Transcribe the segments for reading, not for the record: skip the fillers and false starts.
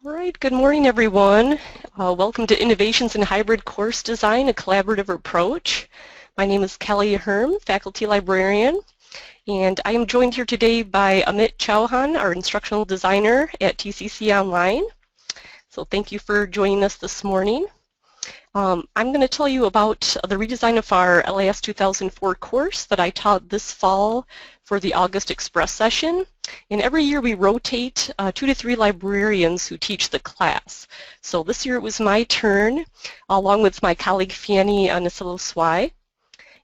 All right, good morning, everyone. Welcome to Innovations in Hybrid Course Design, a collaborative approach. My name is Kelli Herm, faculty librarian, and I am joined here today by Amit Chauhan, our instructional designer at TCC Online. So thank you for joining us this morning. I'm going to tell you about the redesign of our LAS 2004 course that I taught this fall for the August Express session. And every year we rotate 2 to 3 librarians who teach the class. So this year it was my turn, along with my colleague Fanny Nasiloswai.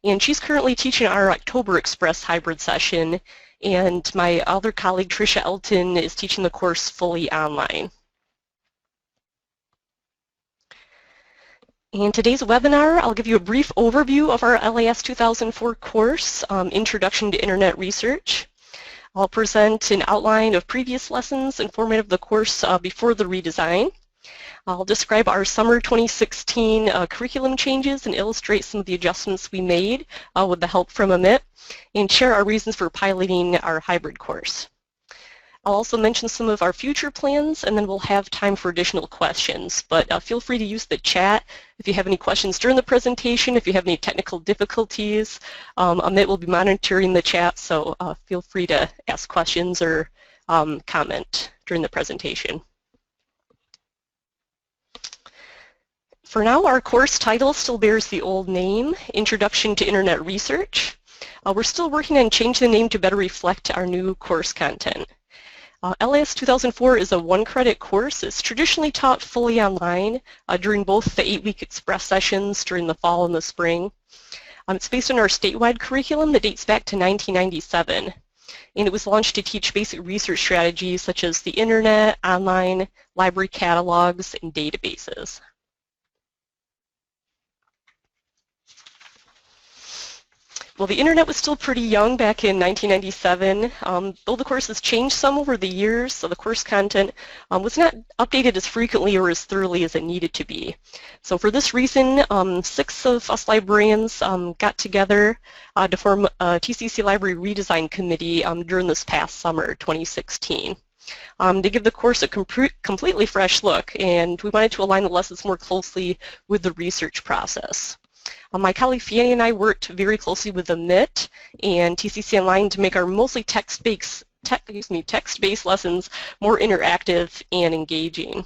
And she's currently teaching our October Express hybrid session. And my other colleague Tricia Elton is teaching the course fully online. In today's webinar, I'll give you a brief overview of our LAS 2004 course, Introduction to Internet Research. I'll present an outline of previous lessons informative of the course before the redesign. I'll describe our summer 2016 curriculum changes and illustrate some of the adjustments we made with the help from Amit, and share our reasons for piloting our hybrid course. I'll also mention some of our future plans, and then we'll have time for additional questions. But feel free to use the chat if you have any questions during the presentation. If you have any technical difficulties, Amit will be monitoring the chat, so feel free to ask questions or comment during the presentation. For now, our course title still bears the old name, Introduction to Internet Research. We're still working on changing the name to better reflect our new course content. LAS 2004 is a 1-credit course. It's traditionally taught fully online during both the 8-week Express sessions during the fall and the spring. It's based on our statewide curriculum that dates back to 1997. And it was launched to teach basic research strategies such as the internet, online, library catalogs, and databases. Well, the internet was still pretty young back in 1997, though the course has changed some over the years, so the course content was not updated as frequently or as thoroughly as it needed to be. So for this reason, 6 of us librarians got together to form a TCC Library Redesign Committee during this past summer, 2016. To give the course a completely fresh look, and we wanted to align the lessons more closely with the research process. My colleague Fanny and I worked very closely with Amit and TCC Online to make our mostly text-based lessons more interactive and engaging.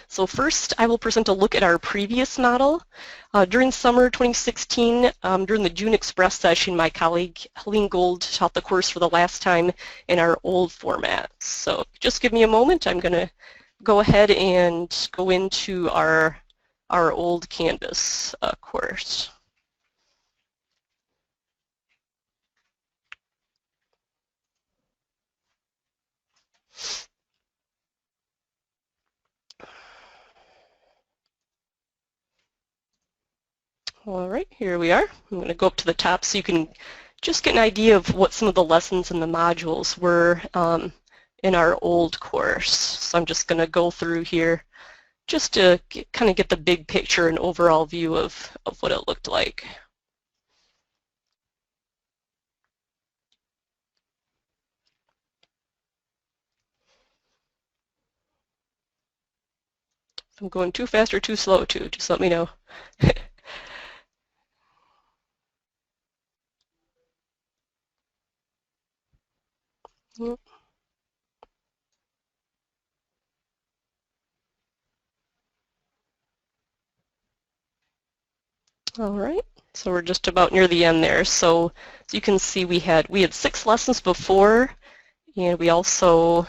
So first, I will present a look at our previous model. During summer 2016, during the June Express session, my colleague Helene Gold taught the course for the last time in our old format. So just give me a moment. I'm going to go ahead and go into our old Canvas course. All right, here we are. I'm going to go up to the top so you can just get an idea of what some of the lessons and the modules were in our old course. So I'm just going to go through here just to kind of get the big picture and overall view of what it looked like. If I'm going too fast or too slow too, just let me know. Yep. All right, so we're just about near the end there. So as you can see, we had 6 lessons before, and we also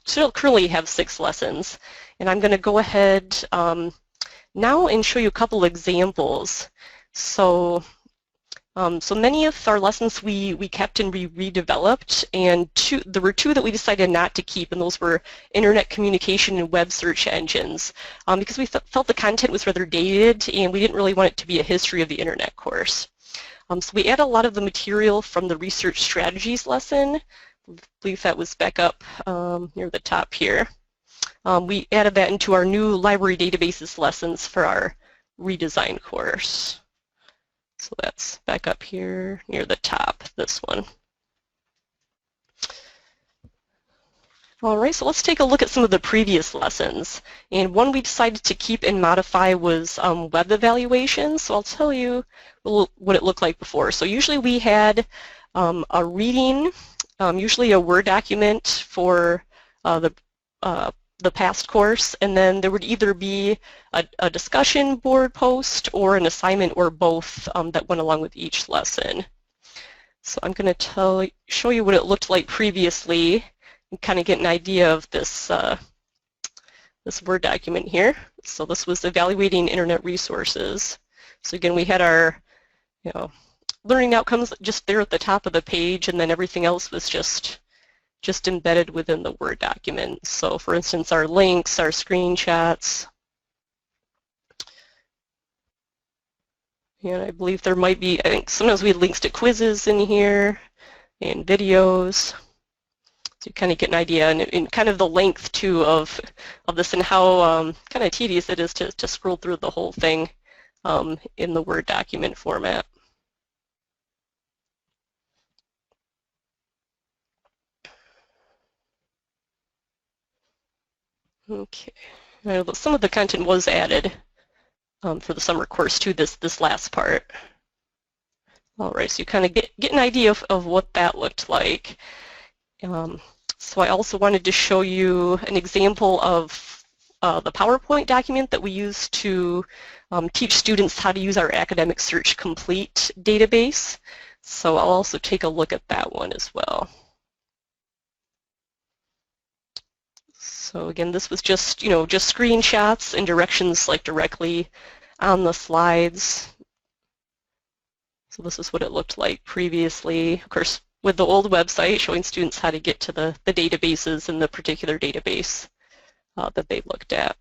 still currently have 6 lessons. And I'm going to go ahead now and show you a couple examples. So many of our lessons we kept and we redeveloped, and there were 2 that we decided not to keep, and those were internet communication and web search engines, because we felt the content was rather dated and we didn't really want it to be a history of the internet course. So we added a lot of the material from the research strategies lesson. I believe that was back up near the top here. We added that into our new library databases lessons for our redesign course. So that's back up here near the top, this one. All right, so let's take a look at some of the previous lessons. And one we decided to keep and modify was web evaluation. So I'll tell you what it looked like before. So usually we had a reading, usually a Word document for the past course, and then there would either be a discussion board post or an assignment or both that went along with each lesson. So I'm going to show you what it looked like previously and kind of get an idea of this this Word document here. So this was evaluating internet resources. So again, we had our learning outcomes just there at the top of the page, and then everything else was just embedded within the Word document. So for instance, our links, our screenshots, and I believe there might be, I think sometimes we had links to quizzes in here and videos. So you kind of get an idea and kind of the length too of this and how kind of tedious it is to scroll through the whole thing in the Word document format. Okay, some of the content was added for the summer course to this last part. All right, so you kind of get an idea of what that looked like. So I also wanted to show you an example of the PowerPoint document that we use to teach students how to use our Academic Search Complete database. So I'll also take a look at that one as well. So again, this was just screenshots and directions like directly on the slides. So this is what it looked like previously. Of course, with the old website, showing students how to get to the databases in the particular database that they looked at.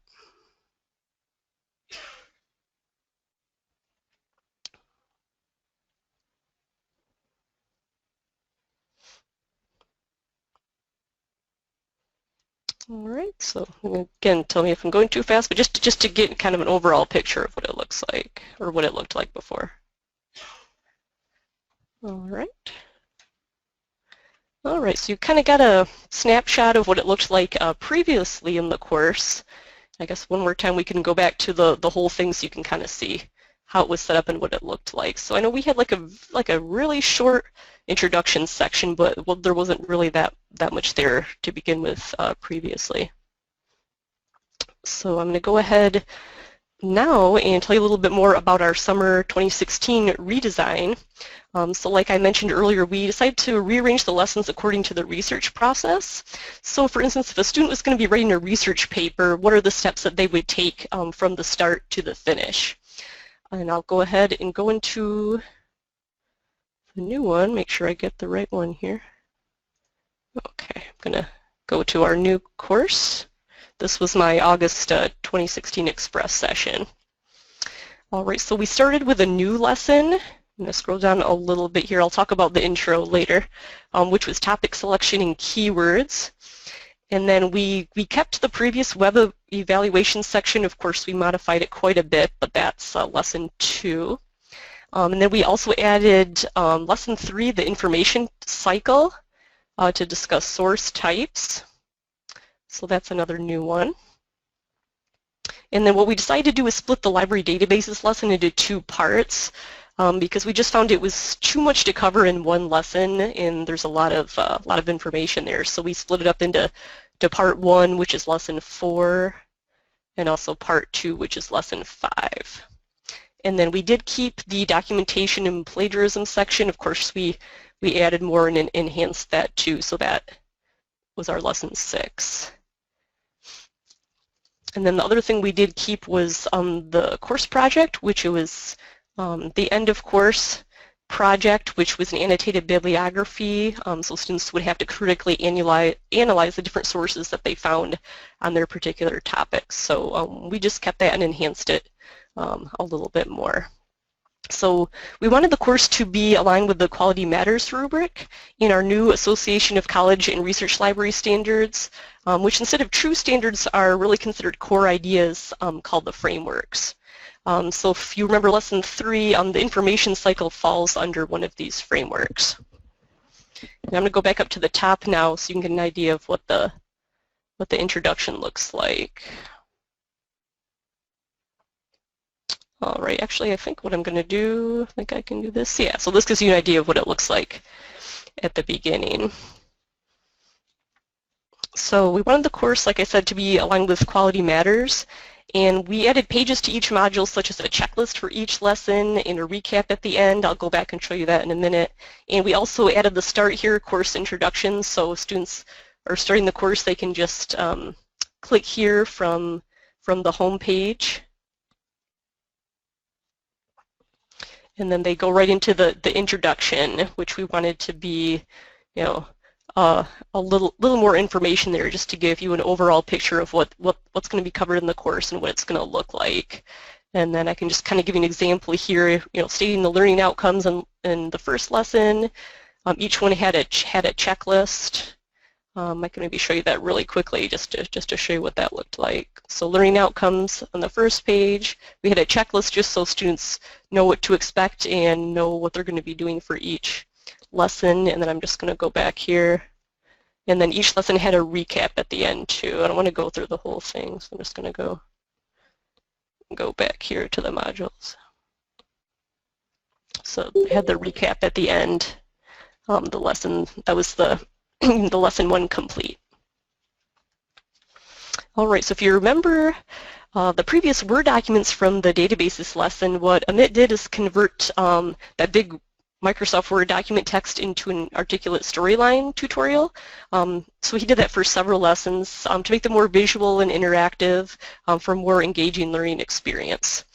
All right, so again, tell me if I'm going too fast, but just to get kind of an overall picture of what it looks like, or what it looked like before. All right. All right, so you kind of got a snapshot of what it looked like previously in the course. I guess one more time we can go back to the whole thing so you can kind of see how it was set up and what it looked like. So I know we had like a really short introduction section, but there wasn't really that much there to begin with previously. So I'm going to go ahead now and tell you a little bit more about our summer 2016 redesign. So like I mentioned earlier, we decided to rearrange the lessons according to the research process. So for instance, if a student was going to be writing a research paper, what are the steps that they would take from the start to the finish? And I'll go ahead and go into the new one, make sure I get the right one here. Okay, I'm going to go to our new course. This was my August 2016 Express session. All right, so we started with a new lesson. I'm going to scroll down a little bit here. I'll talk about the intro later, which was topic selection and keywords. And then we kept the previous web evaluation section. Of course, we modified it quite a bit, but that's lesson 2. And then we also added lesson 3, the information cycle, to discuss source types. So that's another new one. And then what we decided to do is split the library databases lesson into 2 parts because we just found it was too much to cover in one lesson, and there's a lot of information there. So we split it up into part 1, which is lesson 4, and also part 2, which is lesson 5. And then we did keep the documentation and plagiarism section. Of course, we added more and enhanced that too, so that was our lesson 6. And then the other thing we did keep was the course project, which was the end of course project, which was an annotated bibliography, so students would have to critically analyze the different sources that they found on their particular topics. So we just kept that and enhanced it a little bit more. So we wanted the course to be aligned with the Quality Matters rubric in our new Association of College and Research Library Standards, which instead of true standards are really considered core ideas called the frameworks. So if you remember lesson 3, the information cycle falls under one of these frameworks. And I'm going to go back up to the top now so you can get an idea of what the the introduction looks like. All right, actually I think what I'm going to do, I think I can do this. Yeah, so this gives you an idea of what it looks like at the beginning. So we wanted the course, like I said, to be aligned with Quality Matters, and we added pages to each module, such as a checklist for each lesson and a recap at the end. I'll go back and show you that in a minute. And we also added the start here, course introduction, so students are starting the course, they can just click here from the home page. And then they go right into the introduction, which we wanted to be, you know, a little more information there, just to give you an overall picture of what's going to be covered in the course and what it's going to look like. And then I can just kind of give you an example here, you know, stating the learning outcomes in the first lesson. Each one had a checklist. I can maybe show you that really quickly just to show you what that looked like. So learning outcomes on the first page, we had a checklist just so students know what to expect and know what they're going to be doing for each lesson. And then I'm just going to go back here. And then each lesson had a recap at the end too. I don't want to go through the whole thing, so I'm just going to go back here to the modules. So they had the recap at the end. The lesson, that was the lesson 1 complete. All right, so if you remember the previous Word documents from the databases lesson, what Amit did is convert that big Microsoft Word document text into an articulate storyline tutorial. So he did that for several lessons to make them more visual and interactive for a more engaging learning experience.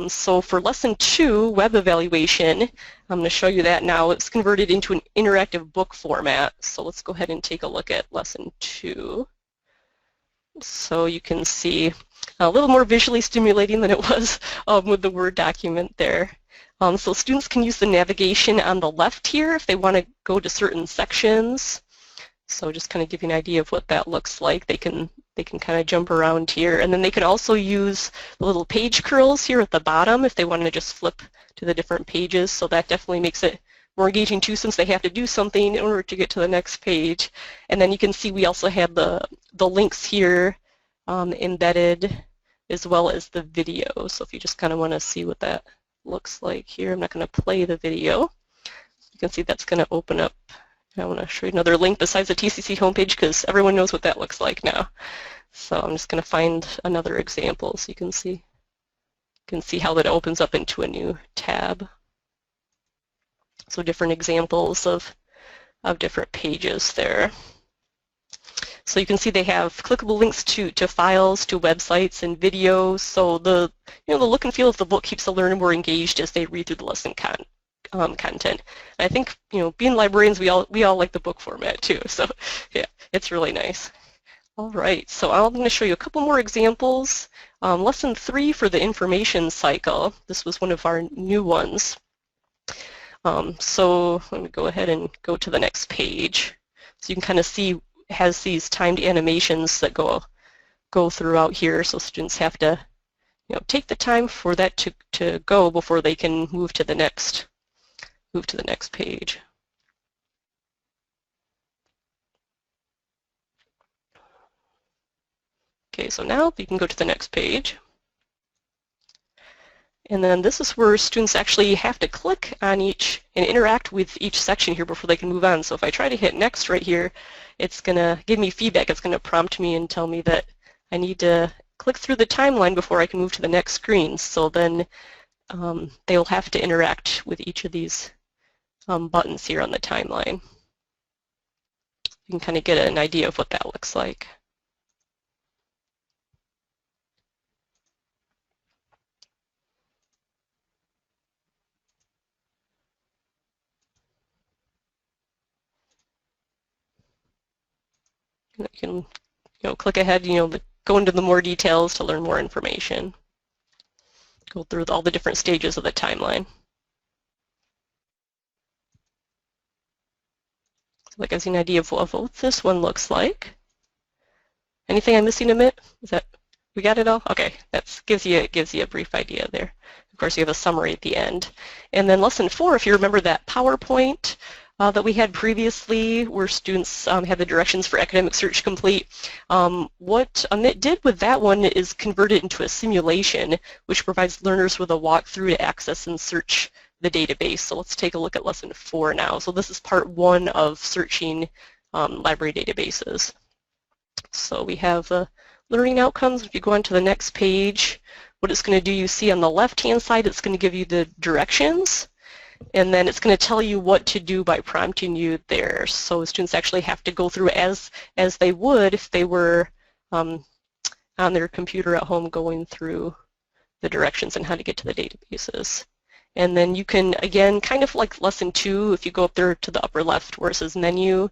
So for lesson 2, web evaluation, I'm going to show you that now. It's converted into an interactive book format. So let's go ahead and take a look at lesson 2. So you can see a little more visually stimulating than it was with the Word document there. So students can use the navigation on the left here if they want to go to certain sections. So just kind of give you an idea of what that looks like. They can kind of jump around here, and then they can also use the little page curls here at the bottom if they want to just flip to the different pages. So that definitely makes it more engaging too, since they have to do something in order to get to the next page. And then you can see we also have the links here embedded, as well as the video. So if you just kind of want to see what that looks like here, I'm not going to play the video. You can see that's going to open up. I want to show you another link besides the TCC homepage, because everyone knows what that looks like now. So I'm just going to find another example so you can see how that opens up into a new tab. So different examples of different pages there. So you can see they have clickable links to files, to websites, and videos. So the look and feel of the book keeps the learner more engaged as they read through the lesson content. And I think, being librarians, we all like the book format too. So yeah, it's really nice. All right, so I'm going to show you a couple more examples. Lesson 3 for the information cycle. This was one of our new ones. So let me go ahead and go to the next page. So you can kind of see it has these timed animations that go throughout here. So students have to take the time for that to go before they can move to the next page. Okay, so now you can go to the next page. And then this is where students actually have to click on each and interact with each section here before they can move on. So if I try to hit next right here, it's going to give me feedback. It's going to prompt me and tell me that I need to click through the timeline before I can move to the next screen. So then they'll have to interact with each of these buttons here on the timeline. You can kind of get an idea of what that looks like. You can click ahead, go into the more details to learn more information. Go through all the different stages of the timeline. So that gives you an idea of what this one looks like. Anything I'm missing, Amit? We got it all? Okay, that gives you a brief idea there. Of course, you have a summary at the end. And then lesson 4, if you remember that PowerPoint, that we had previously where students had the directions for academic search complete. What Amit did with that one is convert it into a simulation which provides learners with a walkthrough to access and search the database. So let's take a look at lesson 4 now. So this is part 1 of searching library databases. So we have learning outcomes. If you go on to the next page, what it's going to do, you see on the left-hand side, it's going to give you the directions, and then it's going to tell you what to do by prompting you there. So students actually have to go through as they would if they were on their computer at home going through the directions on how to get to the databases. And then you can, again, kind of like lesson 2, if you go up there to the upper left where it says menu,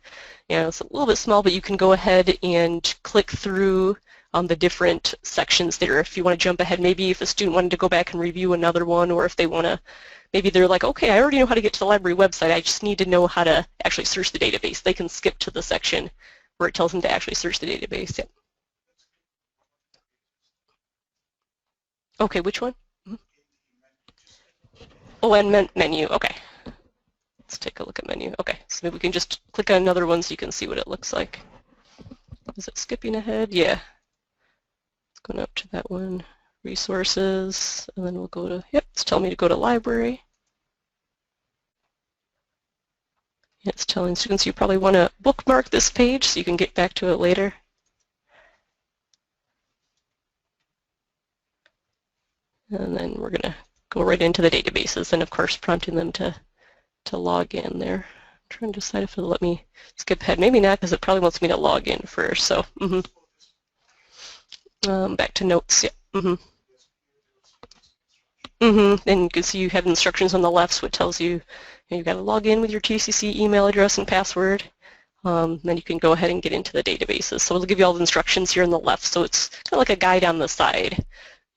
it's a little bit small, but you can go ahead and click through the different sections there. If you want to jump ahead, maybe if a student wanted to go back and review another one, or if they want to, maybe they're like, okay, I already know how to get to the library website, I just need to know how to actually search the database. They can skip to the section where it tells them to actually search the database. Yep. Okay, which one? Oh, and menu, okay. Let's take a look at menu. Okay, so maybe we can just click on another one so you can see what it looks like. Is it skipping ahead? Yeah. It's going up to that one. Resources, and then we'll go to, yep, it's telling me to go to library. It's telling students you probably want to bookmark this page so you can get back to it later. And then we're going to go right into the databases and, of course, prompting them to log in there. I'm trying to decide if it'll let me skip ahead. Maybe not, because it probably wants me to log in first. So, back to notes. Yeah. And you can see you have instructions on the left, so it tells you you've got to log in with your TCC email address and password. Then you can go ahead and get into the databases. So it'll give you all the instructions here on the left. So it's kind of like a guide on the side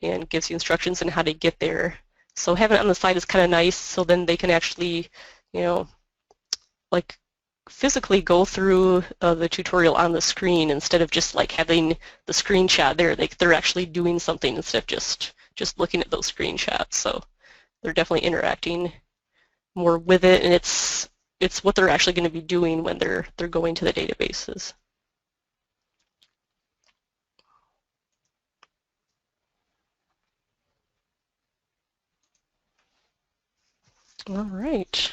and gives you instructions on how to get there. So having it on the side is kind of nice, so then they can actually, like physically go through the tutorial on the screen instead of just like having the screenshot there. They're actually doing something instead of just looking at those screenshots. So they're definitely interacting more with it, and it's what they're actually going to be doing when they're going to the databases. All right.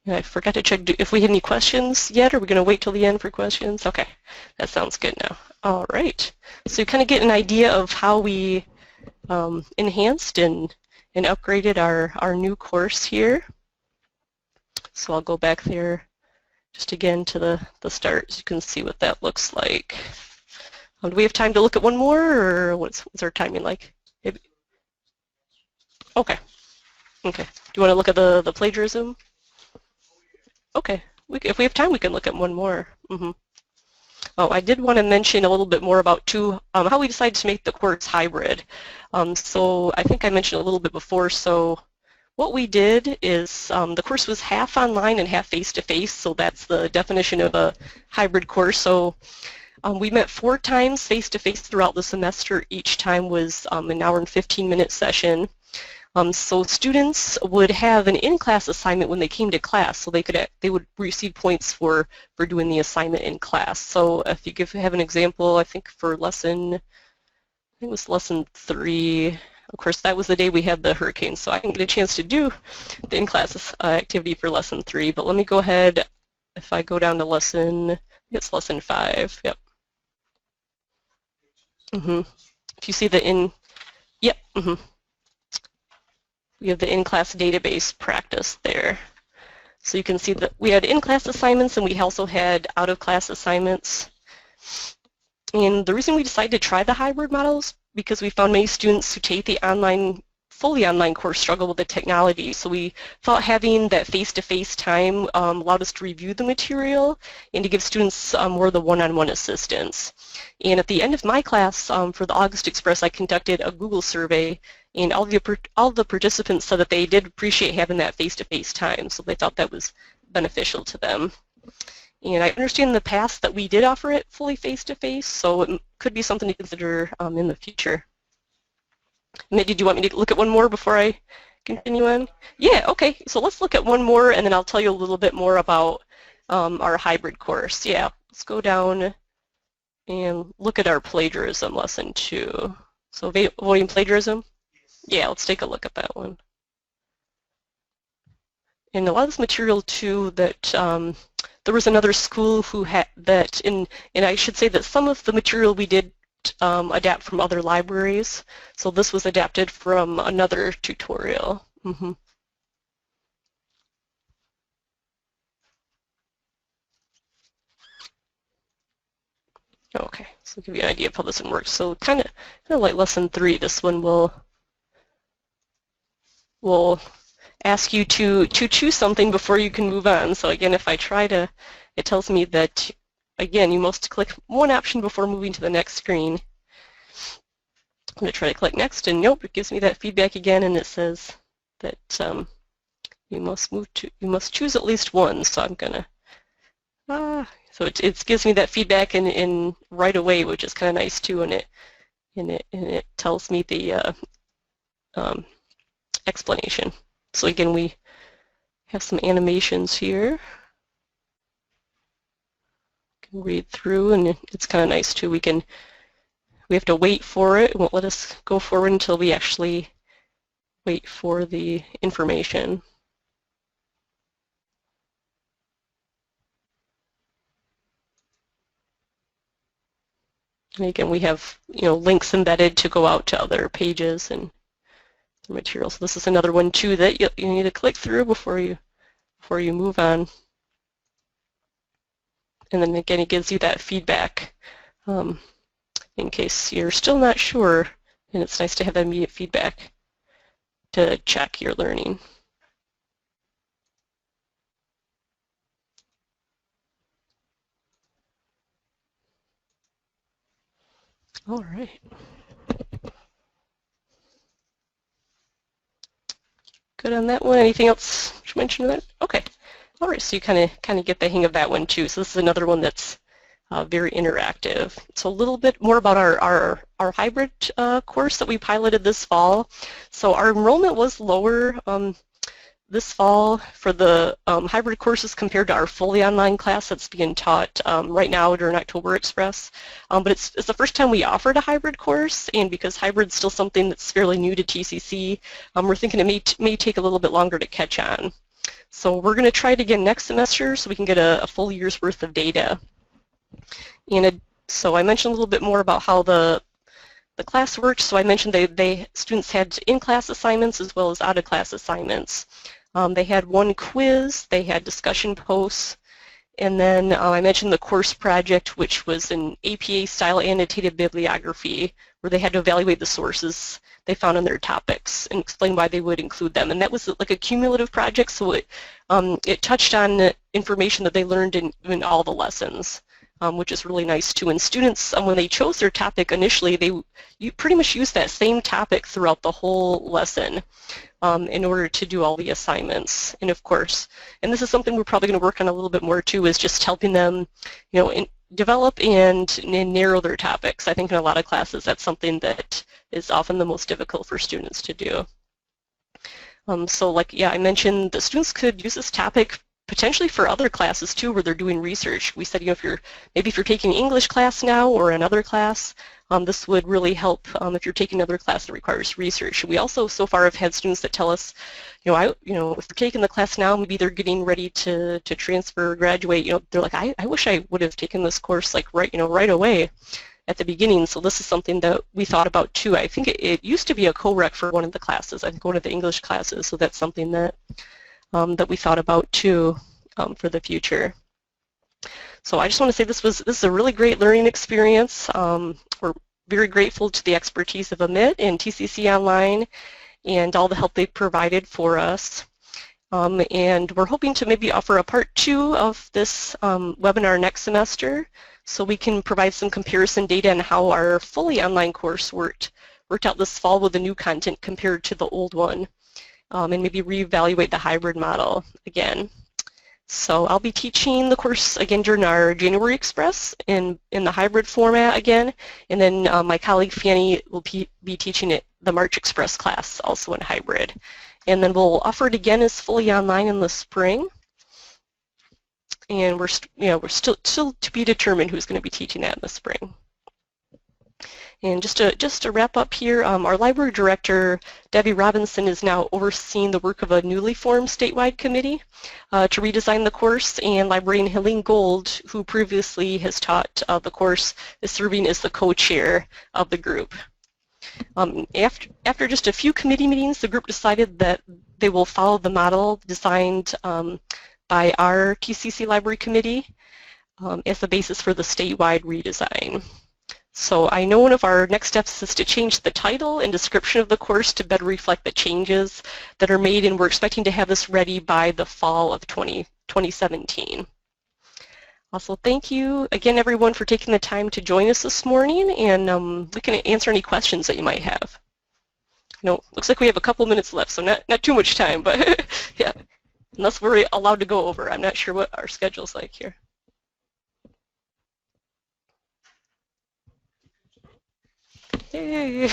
Yeah, I forgot to check if we had any questions yet. Are we going to wait till the end for questions? Okay, that sounds good now. All right. So you kind of get an idea of how we enhanced and upgraded our new course here. So I'll go back there just again to the start so you can see what that looks like. Do we have time to look at one more, or what's our timing like? Maybe. Okay. Okay. Do you want to look at the plagiarism? Okay. If we have time, we can look at one more. Oh, I did want to mention a little bit more about how we decided to make the course hybrid. So I think I mentioned a little bit before. So what we did is the course was half online and half face-to-face. So that's the definition of a hybrid course. So we met 4 times face-to-face throughout the semester. Each time was an hour and 15-minute session. So students would have an in-class assignment when they came to class, so they would receive points for doing the assignment in class. So if you have an example, I think for lesson 3. Of course, that was the day we had the hurricane, so I didn't get a chance to do the in-class activity for lesson 3. But let me go ahead. If I go down to it's lesson 5. Yep. If you see yep. We have the in-class database practice there. So you can see that we had in-class assignments and we also had out-of-class assignments. And the reason we decided to try the hybrid models because we found many students who take the fully online course struggle with the technology. So we thought having that face-to-face time allowed us to review the material and to give students more of the one-on-one assistance. And at the end of my class for the August Express, I conducted a Google survey, and all the participants said that they did appreciate having that face-to-face time, so they thought that was beneficial to them. And I understand in the past that we did offer it fully face-to-face, so it could be something to consider in the future. Amit, did you want me to look at one more before I continue on? Yeah, okay. So let's look at one more, and then I'll tell you a little bit more about our hybrid course. Yeah, let's go down and look at our plagiarism lesson 2. So avoiding plagiarism? Yeah, let's take a look at that one. And a lot of this material too, that there was another school who had that, and I should say that some of the material we did adapt from other libraries. So this was adapted from another tutorial. Okay, so I'll give you an idea of how this one works. So kind of like lesson 3, this one will ask you to choose something before you can move on. So again, if I try to, it tells me that, again, you must click one option before moving to the next screen. I'm going to try to click next, and nope, it gives me that feedback again, and it says that you must choose at least one. So I'm going to, so it gives me that feedback in right away, which is kind of nice too, and it tells me the explanation. So again, we have some animations here. Can read through, and it's kind of nice too. We have to wait for it. It won't let us go forward until we actually wait for the information. And again, we have links embedded to go out to other pages and material. So this is another one too that you need to click through before you move on. And then again, it gives you that feedback in case you're still not sure, and it's nice to have that immediate feedback to check your learning. All right. Good on that one. Anything else you mentioned that? Okay. All right. So you kind of get the hang of that one too. So this is another one that's very interactive. So a little bit more about our hybrid course that we piloted this fall. So our enrollment was lower this fall for the hybrid courses compared to our fully online class that's being taught right now during October Express. But it's the first time we offered a hybrid course, and because hybrid's still something that's fairly new to TCC, we're thinking it may take a little bit longer to catch on. So we're going to try it again next semester so we can get a full year's worth of data. And so I mentioned a little bit more about how the class works. So I mentioned students had in-class assignments as well as out-of-class assignments. They had one quiz, they had discussion posts, and then I mentioned the course project, which was an APA-style annotated bibliography where they had to evaluate the sources they found in their topics and explain why they would include them. And that was like a cumulative project, so it touched on information that they learned in all the lessons, which is really nice too. And students, when they chose their topic initially, you pretty much used that same topic throughout the whole lesson in order to do all the assignments. And of course, and this is something we're probably going to work on a little bit more too, is just helping them, develop and narrow their topics. I think in a lot of classes that's something that is often the most difficult for students to do. So I mentioned the students could use this topic potentially for other classes too where they're doing research. We said, if you're taking English class now or another class, this would really help if you're taking another class that requires research. We also so far have had students that tell us, if they're taking the class now, maybe they're getting ready to transfer or graduate, they're like, I wish I would have taken this course right away at the beginning. So this is something that we thought about too. I think it used to be a co-rec for one of the classes, I think one of the English classes, so that's something that that we thought about too for the future. So I just want to say this is a really great learning experience. We're very grateful to the expertise of Amit and TCC Online and all the help they've provided for us. And we're hoping to maybe offer a part 2 of this webinar next semester so we can provide some comparison data on how our fully online course worked out this fall with the new content compared to the old one, and maybe reevaluate the hybrid model again. So I'll be teaching the course again during our January Express in the hybrid format again, and then my colleague Fanny will be teaching it the March Express class also in hybrid. and then we'll offer it again as fully online in the spring. And we're still to be determined who's going to be teaching that in the spring. And just to wrap up here, our library director, Debbie Robinson, is now overseeing the work of a newly formed statewide committee to redesign the course, and librarian Helene Gold, who previously has taught the course, is serving as the co-chair of the group. After just a few committee meetings, the group decided that they will follow the model designed by our TCC Library Committee as the basis for the statewide redesign. So I know one of our next steps is to change the title and description of the course to better reflect the changes that are made, and we're expecting to have this ready by the fall of 2017. Also, thank you again, everyone, for taking the time to join us this morning, and we can answer any questions that you might have. Looks like we have a couple minutes left, so not too much time, but yeah, unless we're allowed to go over. I'm not sure what our schedule's like here. Yay.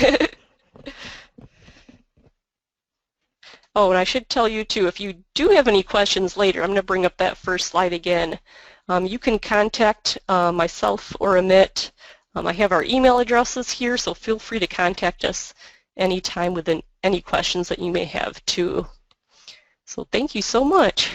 Oh, and I should tell you too, if you do have any questions later, I'm going to bring up that first slide again. You can contact myself or Amit. I have our email addresses here, so feel free to contact us anytime with any questions that you may have too. So thank you so much.